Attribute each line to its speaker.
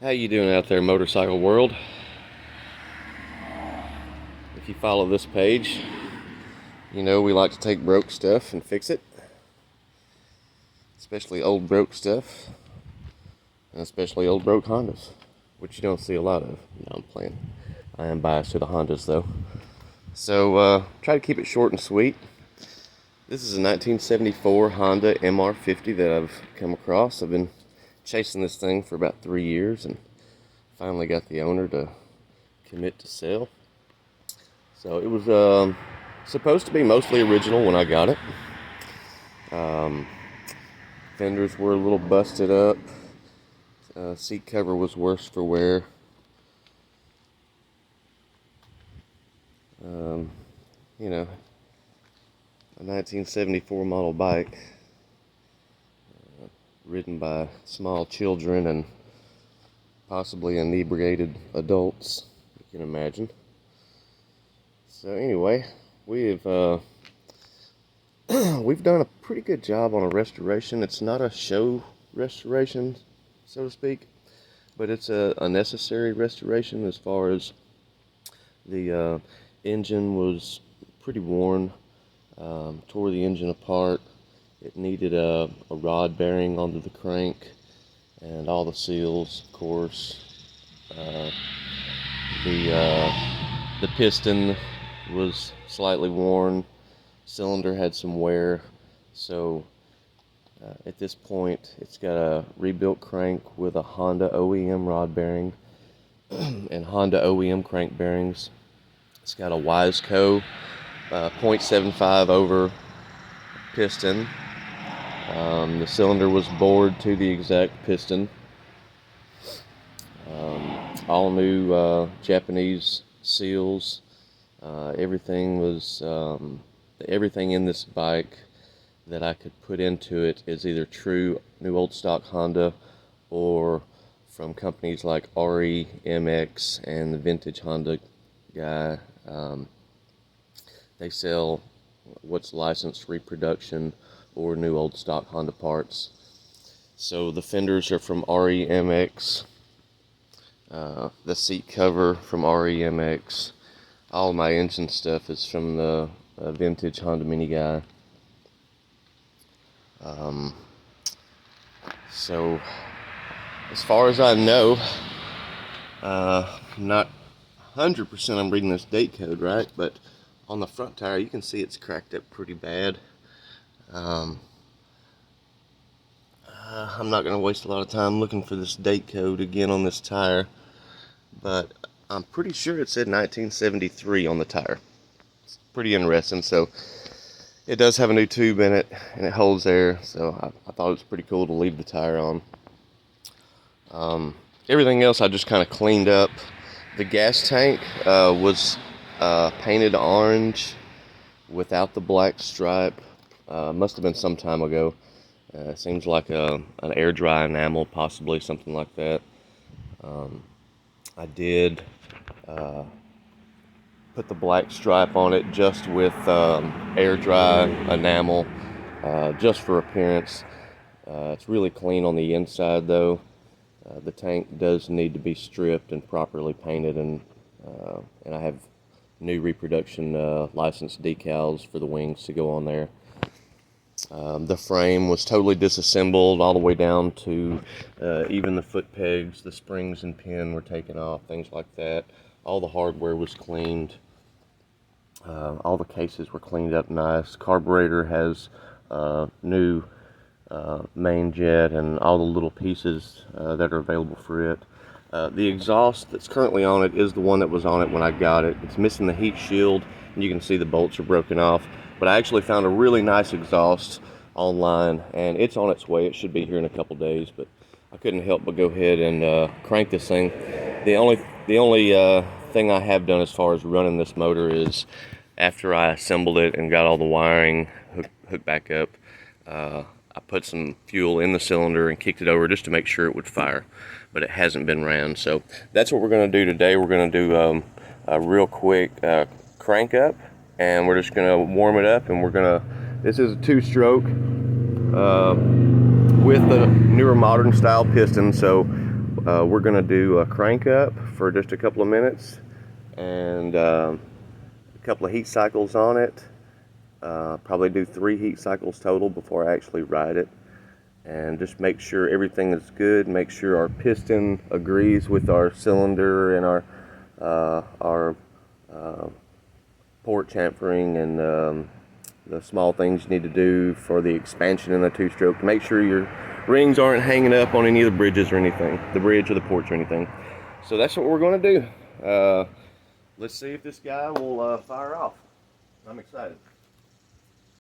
Speaker 1: How you doing out there, motorcycle world? If you follow this page, you know we like to take broke stuff and fix it, especially old broke stuff, and especially old broke Hondas, which you don't see a lot of. No, I'm playing. I am biased to the Hondas though. So try to keep it short and sweet. This is a 1974 Honda MR50 that I've come across. I've been chasing this thing for about 3 years and finally got the owner to commit to sell. So it was supposed to be mostly original when I got it. Fenders were a little busted up. Seat cover was worse for wear. You know, a 1974 model bike, ridden by small children and possibly inebriated adults, you can imagine. So anyway, we've we've done a pretty good job on a restoration. It's not a show restoration, so to speak, but it's a necessary restoration as far as the engine was pretty worn. Tore the engine apart. It needed a rod bearing onto the crank and all the seals, of course. The piston was slightly worn. Cylinder had some wear. So at this point, it's got a rebuilt crank with a Honda OEM rod bearing and Honda OEM crank bearings. It's got a Wiseco 0.75 over piston. The cylinder was bored to the exact piston. All new Japanese seals. Everything was everything in this bike that I could put into it is either true new old stock Honda or from companies like REMX and the Vintage Honda guy. They sell what's licensed reproduction or new old stock Honda parts. So the fenders are from REMX, the seat cover from REMX. All my engine stuff is from the Vintage Honda Mini guy. So as far as I know, not 100% I'm reading this date code right, but on the front tire you can see it's cracked up pretty bad. I'm not going to waste a lot of time looking for this date code again on this tire, but I'm pretty sure it said 1973 on the tire. It's pretty interesting. So it does have a new tube in it and it holds air, so I thought it was pretty cool to leave the tire on. Everything else I just kind of cleaned up. The gas tank was painted orange without the black stripe. Must have been some time ago. Seems like an air dry enamel, possibly something like that. I did put the black stripe on it just with air dry enamel, just for appearance. It's really clean on the inside though. The tank does need to be stripped and properly painted, and I have new reproduction licensed decals for the wings to go on there. The frame was totally disassembled all the way down to even the foot pegs. The springs and pin were taken off, things like that. All the hardware was cleaned. All the cases were cleaned up nice. Carburetor has new main jet and all the little pieces that are available for it. The exhaust that's currently on it is the one that was on it when I got it. It's missing the heat shield, and you can see the bolts are broken off. But I actually found a really nice exhaust online, and it's on its way. It should be here in a couple days, but I couldn't help but go ahead and crank this thing. The only thing I have done as far as running this motor is after I assembled it and got all the wiring hooked back up, I put some fuel in the cylinder and kicked it over just to make sure it would fire, but it hasn't been ran. So that's what we're going to do today. We're going to do a real quick crank up, and we're just going to warm it up, and this is a 2-stroke with the newer modern style piston. So We're going to do a crank up for just a couple of minutes and a couple of heat cycles on it. Probably do 3 heat cycles total before I actually ride it, and just make sure everything is good. Make sure our piston agrees with our cylinder and our port chamfering and the small things you need to do for the expansion in the two-stroke to make sure your rings aren't hanging up on any of the bridges or anything, the bridge or the ports or anything. So that's what we're going to do. Let's see if this guy will fire off. I'm excited.